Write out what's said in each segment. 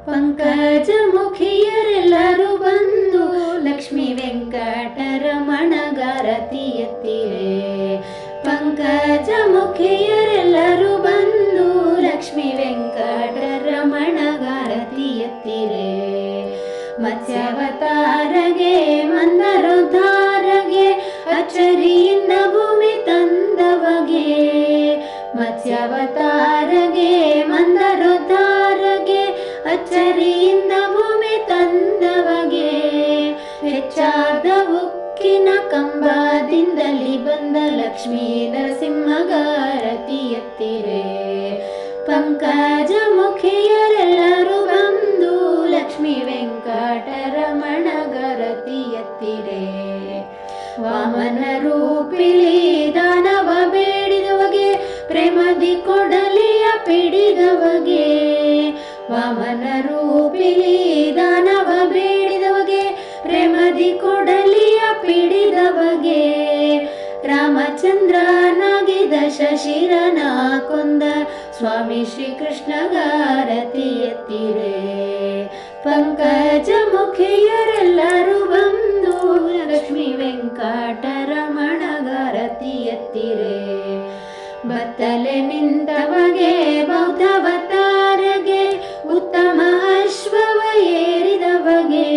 ಪಂಕಜ ಮುಖಿಯರೆಲ್ಲರೂ ಬಂದು ಲಕ್ಷ್ಮೀ ವೆಂಕಟರಮಣಗಾರತಿ ಎತ್ತಿರೆ. ಪಂಕಜ ಮುಖಿಯರೆಲ್ಲರೂ ಬಂದು ಲಕ್ಷ್ಮೀ ವೆಂಕಟರಮಣಗಾರತಿ ಎತ್ತಿರೆ. ಮತ್ಸ್ಯಾವತಾರಗೆ ಮಂದರೋದ್ಧಾರಗೆ ಅಚ್ಚರಿಯಿಂದ ಭೂಮಿ ತಂದವಗೆ. ಮತ್ಸ್ಯಾವತಾರಗೆ ಮಂದರೋದ್ಧಾರಗೆ ಅಚ್ಚರಿಯಿಂದ ಭೂಮಿ ತಂದವಗೆ. ಹೆಚ್ಚಾದ ಉಕ್ಕಿನ ಕಂಬದಿಂದಲಿ ಬಂದ ಲಕ್ಷ್ಮೀ ನರಸಿಂಹಗಾರತಿ ಎತ್ತಿರೆ. ಪಂಕಜ ಮುಖಿಯರೆಲ್ಲರೂ ಬಂದು ಲಕ್ಷ್ಮೀ ವೆಂಕಟರಮಣಗಾರತಿ ಎತ್ತಿರೆ. ವಾಮನ ರೂಪಿಲಿ ದಾನವ ಬೇಡಿದವಗೆ ಪ್ರೇಮದಿ ಕೊಡಲಿಯ ಪಿಡಿದವಗೆ. ವಾಮನ ರೂಪಿಲಿ ದಾನವ ಬೇಡಿದವಗೆ ಪ್ರೇಮದಿ ಕೊಡಲಿಯ ಪಿಡಿದವಗೆ. ರಾಮಚಂದ್ರನಾಗಿ ದಶಶಿರನ ಕೊಂದ ಸ್ವಾಮಿ ಶ್ರೀಕೃಷ್ಣಗಾರತಿ ಎತ್ತಿರೆ. ಪಂಕಜ ಮುಖಿಯರೆಲ್ಲರೂ ಬಂದು ಲಕ್ಷ್ಮೀ ವೆಂಕಟರಮಣಗಾರತಿ ಎತ್ತಿರೆ. ಬತ್ತಲೆ ನಿಂತವಗೆ ಬೌದ್ಧವತಾರಗೆ ಉತ್ತಮ ಅಶ್ವವ ಏರಿದವಗೆ.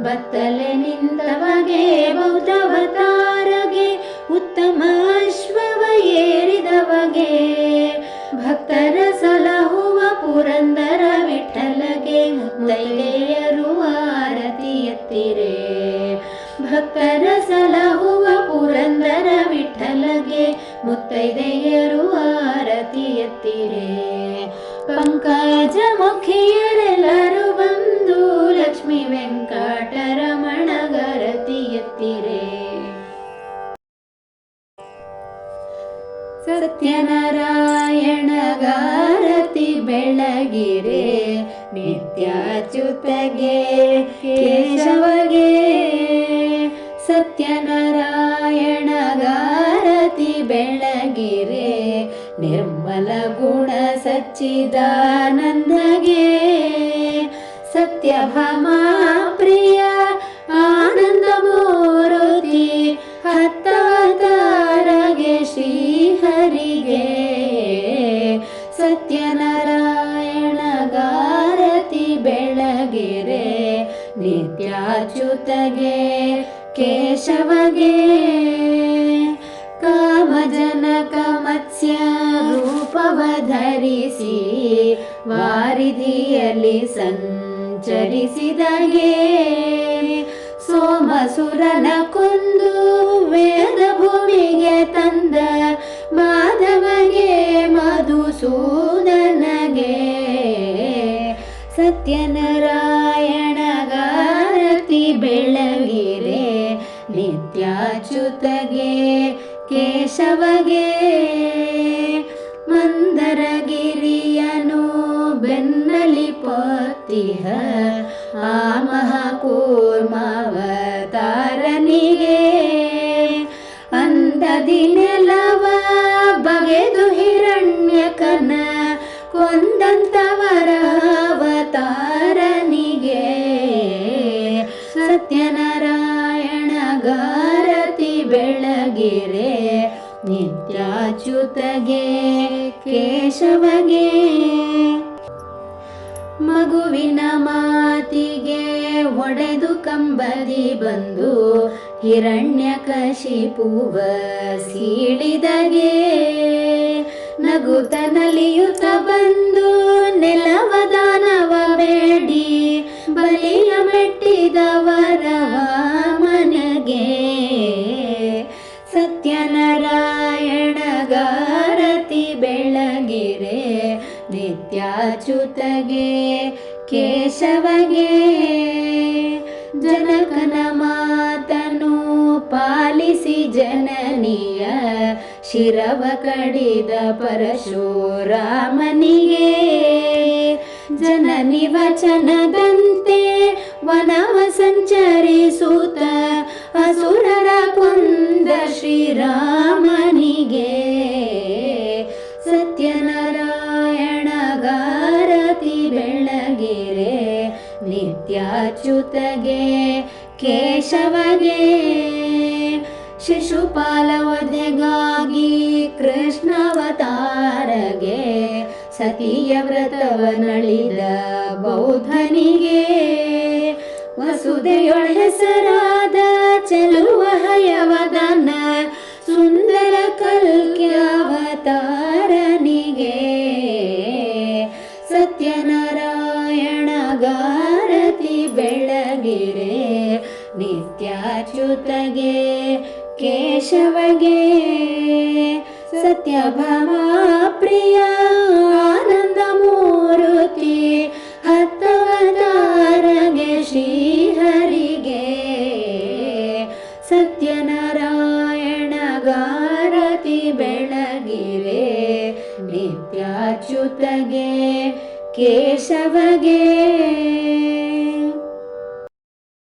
ಬತ್ತಲೆ ನಿಂತವಗೆ ಬೌದ್ಧವತಾರಗೆ ಉತ್ತಮ ಅಶ್ವವ ಏರಿದವಗೆ. ಭಕ್ತರ ಸಲಹುವ ಪುರಂದರ ವಿಠಲಗೆ ಮುತ್ತೈದೆಯರು ಆರತಿ ಎತ್ತಿರೆ. ಭಕ್ತರ ಸಲಹುವ ಪುರಂದರ ವಿಠಲಗೆ ಮುತ್ತೈದೆಯರು ಆರತಿ ಎತ್ತಿರೆ. ಪಂಕಜ ಮುಖಿಯರೆಲ್ಲರೂ ಬಂದು ಲಕ್ಷ್ಮೀ ವೆಂಕಟರಮಣಗಾರತಿ ಎತ್ತಿರೆ. ಸತ್ಯನಾರಾಯಣಗಾರತಿ ಬೆಳಗಿರೆ ನಿತ್ಯಾಚ್ಯುತಗೆ ಕೇಶವಗೆ. ಸತ್ಯನಾರಾಯಣಗಾರತಿ ಬೆಳಗಿರೆ ನಿರ್ಮಲ ಗುಣ ಸಚ್ಚಿದಾನಂದಗೆ. ಸತ್ಯಭಾಮ ಪ್ರಿಯ ಆನಂದ ಮೂರುತಿ ಹತ್ತವತಾರಗೆ ಶ್ರೀಹರಿಗೆ. ಸತ್ಯನಾರಾಯಣಗಾರತಿ ಬೆಳಗಿರೆ ನಿತ್ಯಾಚ್ಯುತಗೆ ಕೇಶವಗೆ. ಕಾಮಜನಕ ಮತ್ಸ್ಯ ರೂಪವ ಧರಿಸಿ ವಾರಿಧಿಯಲ್ಲಿ ಸಂಚರಿಸಿದಗೆ. ಸೋಮಸುರನ ಕೊಂದು ವೇದ ಭೂಮಿಗೆ ತಂದ ಮಾಧವಗೆ ಮಧುಸೂದನಗೆ. ಸತ್ಯನಾರಾಯಣಗಾರತಿ ಬೆಳಗಿರೆ ನಿತ್ಯಾಚ್ಯುತಗೆ ಕೇಶವಗೆ. ಮಂದರಗಿರಿಯನು ಬೆನ್ನಲಿ ಪೊತ್ತಿಹ ಆ ಮಹಾಕೂರ್ಮಾವತಾರನಿಗೆ. ಅಂದದಿ ನೆಲವ ಬಗೆದು ಹಿರಣ್ಯಕನ ಕೊಂದಂತವರ ಅವತಾರನಿಗೆ. ಸತ್ಯನಾರಾಯಣಗಾರತಿ ಬೆಳಗಿರೆ ನಿತ್ಯಾಚ್ಯುತಗೆ ಕೇಶವಗೆ. ಮಗುವಿನ ಮಾತಿಗೆ ಒಡೆದು ಕಂಬದಿ ಬಂದು ಹಿರಣ್ಯಕಶಿಪುವ ಸೀಳಿದಗೆ. ನಗುತ ನಲಿಯುತ ಬಂದು ನೆಲವ ದಾನವ ಬೇಡಿ ಬಲಿಯ ಮೆಟ್ಟಿದವರ ವಾಮನಗೆ. ಸತ್ಯನಾರಾಯಣಗಾರತಿ ಬೆಳಗಿರೆ ನಿತ್ಯಾಚ್ಯುತಗೆ ಕೇಶವಗೆ. ಜನಕನ ಮಾತನು ಪಾಲಿಸಿ ಜನನಿಯ ಶಿರವ ಕಡಿದ ಪರಶುರಾಮನಿಗೆ. ಜನನಿ ವಚನದಂತೆ ವನವ ಸಂಚರಿಸುತ್ತ ಅಸುರರ ಕೊಂದ ಶ್ರೀರಾಮನಿಗೆ. ಸತ್ಯನಾರಾಯಣಗಾರತಿ ಬೆಳಗಿರೆ ನಿತ್ಯಾಚ್ಯುತಗೆ ಕೇಶವಗೆ ಶಿಶುಪಾಲ ವಧೆಗಾಗಿ ಕೃಷ್ಣಾವತಾರಗೆ ಸತಿಯ ವ್ರತವನಳಿದ ಬೌದ್ಧನಿಗೆ ವಸುದೆಯೊಳ ಹೆಸರಾದ ಚೆಲುವ ಹಯವದನ ಸುಂದರ ಕಲ್ಕ್ಯಾವತಾರನಿಗೆ ಸತ್ಯನಾರಾಯಣ ಗಾರತಿ ಬೆಳಗಿರೆ ನಿತ್ಯಾಚ್ಯುತಗೆ ಕೇಶವಗೆ ಸತ್ಯಭಾಮ ಪ್ರಿಯ ಆನಂದ ಮೂರುತಿ ಹತ್ತವತಾರಗೆ ಶ್ರೀಹರಿಗೆ ಸತ್ಯನಾರಾಯಣ ಗಾರತಿ ಬೆಳಗಿರೆ ನಿತ್ಯಾಚ್ಯುತಗೆ ಕೇಶವಗೆ